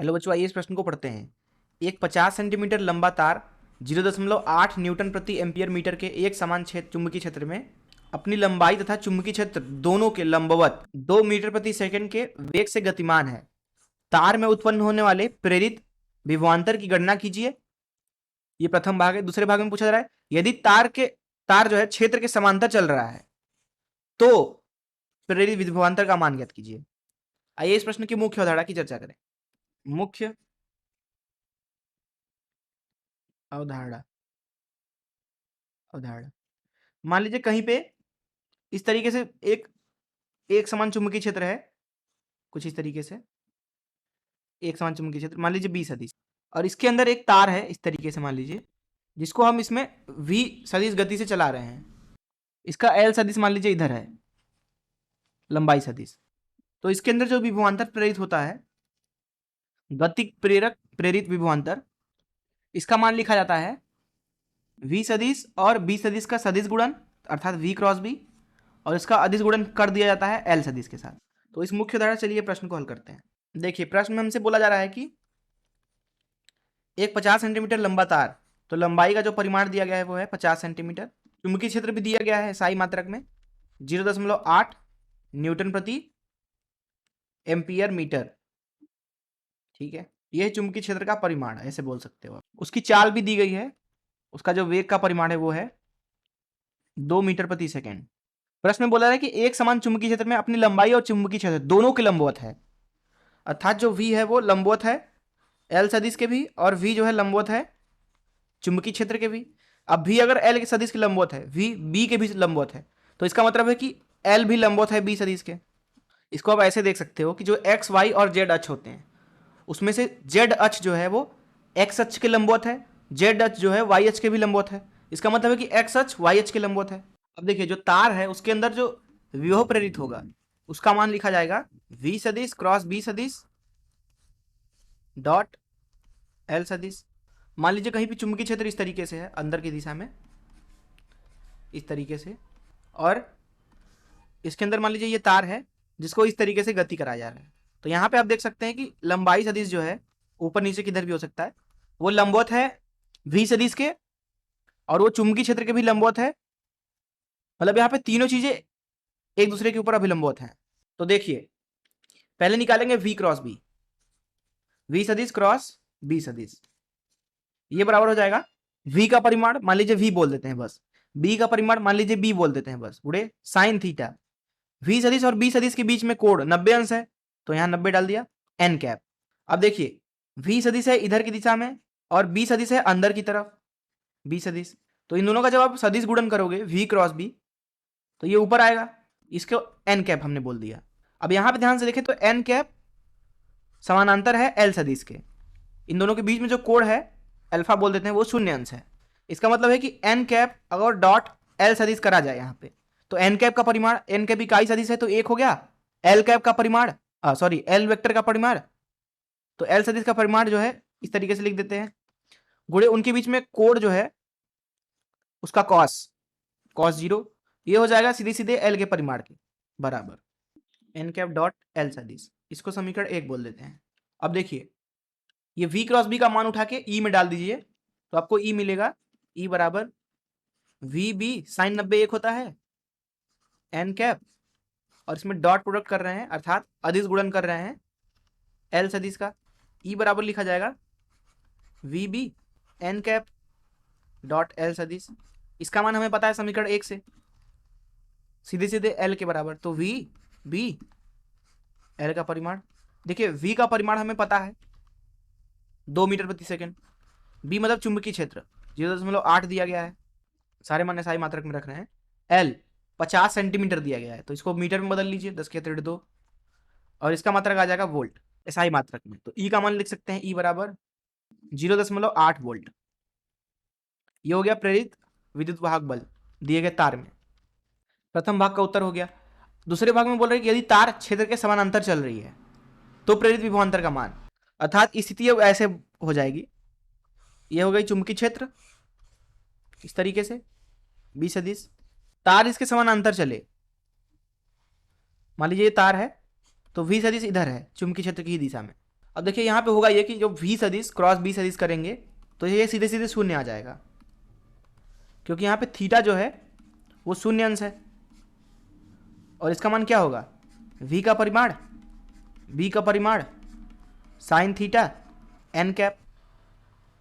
Hello बच्चों, आइए इस प्रश्न को पढ़ते हैं। एक 50 सेंटीमीटर लंबा तार 0.8 न्यूटन प्रति एम्पियर मीटर के एक समान चुंबकीय क्षेत्र में अपनी लंबाई तथा चुंबकीय क्षेत्र दोनों के लंबवत 2 मीटर प्रति सेकंड के वेग से गतिमान है। तार में उत्पन्न होने वाले प्रेरित विभवांतर की गणना कीजिए। ये प्रथम भाग है। दूसरे भाग में पूछा जा रहा है, यदि तार जो है क्षेत्र के समांतर चल रहा है तो प्रेरित विभवांतर का मान ज्ञात कीजिए। आइए इस प्रश्न की मुख्य अवधारणा की चर्चा करें। मुख्य अवधारणा अवधारणा मान लीजिए कहीं पे इस तरीके से एक समान चुंबकीय क्षेत्र है, कुछ इस तरीके से एक समान चुंबकीय क्षेत्र मान लीजिए 20 सदिश, और इसके अंदर एक तार है इस तरीके से मान लीजिए, जिसको हम इसमें v सदिश गति से चला रहे हैं। इसका l सदिश मान लीजिए इधर है, लंबाई सदिश। तो इसके अंदर जो विभवांतर प्रेरित होता है, गतिक प्रेरित विभवांतर, इसका मान लिखा जाता है v सदिश और b सदिश का सदिश गुणन अर्थात v क्रॉस b, और इसका अदिश गुणन कर दिया जाता है l सदिश के साथ। तो इस मुख्य धारा, चलिए प्रश्न को हल करते हैं। देखिए प्रश्न में हमसे बोला जा रहा है कि एक 50 सेंटीमीटर लंबा तार, तो लंबाई का जो परिमाण दिया गया है वो है 50 सेंटीमीटर। चुंबकीय क्षेत्र भी दिया गया है साई मात्रक में 0.8 न्यूटन प्रति एम्पियर मीटर। ठीक है, यह चुंबकीय क्षेत्र का परिमाण है, ऐसे बोल सकते हो आप। उसकी चाल भी दी गई है, उसका जो वेग का परिमाण है वो है 2 मीटर प्रति सेकेंड। प्रश्न में बोला है कि एक समान चुंबकीय क्षेत्र में अपनी लंबाई और चुंबकीय क्षेत्र दोनों के लंबवत है, अर्थात जो v है वो लंबवत है l सदिश के भी, और v जो है लंबवत है चुंबकीय क्षेत्र के भी। अब v अगर l के सदिश के लंबवत है, v b के भी लंबवत है, तो इसका मतलब है कि l भी लंबवत है b सदिश के। इसको आप ऐसे देख सकते हो कि जो x y और z अक्ष होते हैं, उसमें से z अक्ष जो है वो x अक्ष के लंबवत है, z अक्ष जो है y अक्ष के भी लंबवत है। इसका मतलब है कि x अक्ष y अक्ष के लंबवत है। अब देखिए जो तार है उसके अंदर जो विभव प्रेरित होगा उसका मान लिखा जाएगा v सदिश क्रॉस b सदिश डॉट l सदिश। मान लीजिए कहीं भी चुंबकीय क्षेत्र इस तरीके से है, अंदर की दिशा में इस तरीके से, और इसके अंदर मान लीजिए ये तार है जिसको इस तरीके से गति कराया जा रहा है। तो यहाँ पे आप देख सकते हैं कि लंबाई सदिश जो है ऊपर नीचे किधर भी हो सकता है, वो लंबवत है v सदिश के, और वो चुंबकीय क्षेत्र के भी लंबवत है। मतलब यहाँ पे तीनों चीजें एक दूसरे के ऊपर अभिलंबवत हैं। तो देखिए पहले निकालेंगे v क्रॉस b, v सदिश क्रॉस b सदिश, ये बराबर हो जाएगा v का परिमाण मान लीजिए v बोल देते हैं बस, b का परिमाण मान लीजिए b बोल देते हैं बस, उड़े साइन थीटा। v सदिश और b सदिश के बीच में कोण 90 अंश है, तो यहाँ 90 डाल दिया n कैप। अब देखिए v सदिश है इधर की दिशा में और b सदिश है अंदर की तरफ b सदिश, तो इन दोनों का जब आप सदिश गुणन करोगे v क्रॉस b तो ये ऊपर आएगा, इसको n कैप हमने बोल दिया। अब यहाँ पे ध्यान से देखें तो n कैप समानांतर है l सदिश के, इन दोनों के बीच में जो कोण है अल्फा बोल देते हैं वो शून्य अंश है। इसका मतलब है कि n कैप अगर डॉट l सदिश करा जाए यहाँ पे, तो n कैप का परिमाण, n कैप इकाई सदिश है तो 1 हो गया, l कैप का परिमाण सॉरी l वेक्टर का परिमाण, तो l सदिश का परिमाण जो है इस तरीके से लिख देते हैं, गुणे उनके बीच में कोण जो है उसका कॉस 0, ये हो जाएगा सीधे सीधे l के परिमाण के बराबर n कैप डॉट l सदिश। इसको समीकरण 1 बोल देते हैं। अब देखिए ये v क्रॉस b का मान उठा के e में डाल दीजिए, तो आपको e मिलेगा, e बराबर vb साइन 90 1 होता है n कैप, और इसमें डॉट प्रोडक्ट कर रहे हैं अर्थात अदिश गुणन कर रहे हैं l सदिश का, e बराबर लिखा जाएगा vb n cap dot l सदिश। इसका मान हमें पता है समीकरण 1 से, सीधे सीधे l के बराबर, तो v b l का परिमाण। देखिए v का परिमाण हमें पता है 2 मीटर प्रति सेकंड, b मतलब चुंबकीय क्षेत्र 0.8 दिया गया है, सारे मान साई मात्रक में रख रहे हैं, l 50 सेंटीमीटर दिया गया है तो इसको मीटर में बदल लीजिए 10 के 2, और इसका मात्रक आ जाएगा वोल्ट एसआई मात्रक में, तो e का मान लिख सकते हैं e बराबर 0.8 वोल्ट। ये हो गया प्रेरित विद्युत वाहक बल दिए गए तार में। प्रथम भाग का उत्तर हो गया। दूसरे भाग में बोल रहे हैं कि यदि तार क्षेत्र के समानांतर चल रही है तो प्रेरित विभवांतर का मान, अर्थात स्थिति ऐसे हो जाएगी, ये हो गई चुंबकीय क्षेत्र इस तरीके से b सदिश, तार इसके समानांतर चले, मान लीजिए ये तार है तो v सदिश इधर है चुंबकीय क्षेत्र की दिशा में, अब देखिए यहाँ पे होगा ये कि जो v सदिश क्रॉस b सदिश करेंगे तो ये सीधे सीधे शून्य आ जाएगा, क्योंकि यहाँ पे थीटा जो है वो शून्य अंश है। और इसका मान क्या होगा, v का परिमाण b का परिमाण sine theta n cap.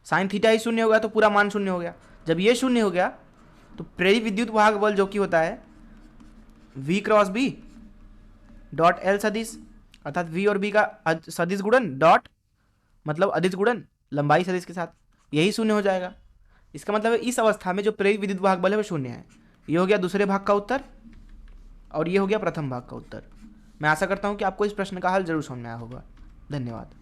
Sine theta ही शून्य हो गया तो पूरा मान शून्य हो गया। जब ये शून्य हो गया तो प्रेरित विद्युत वाहक बल जो कि होता है v cross b dot L सदिश, अर्थात v और b का सदिश गुणन डॉट मतलब अदिश गुणन लंबाई सदिश के साथ, यही शून्य हो जाएगा। इसका मतलब है इस अवस्था में जो प्रेरित विद्युत वाहक बल है वो शून्य है। ये हो गया दूसरे भाग का उत्तर और ये हो गया प्रथम भाग का उत्तर। मैं आशा करता हूँ कि आपको इस प्रश्न का हल जरूर समझ में आया होगा। धन्यवाद।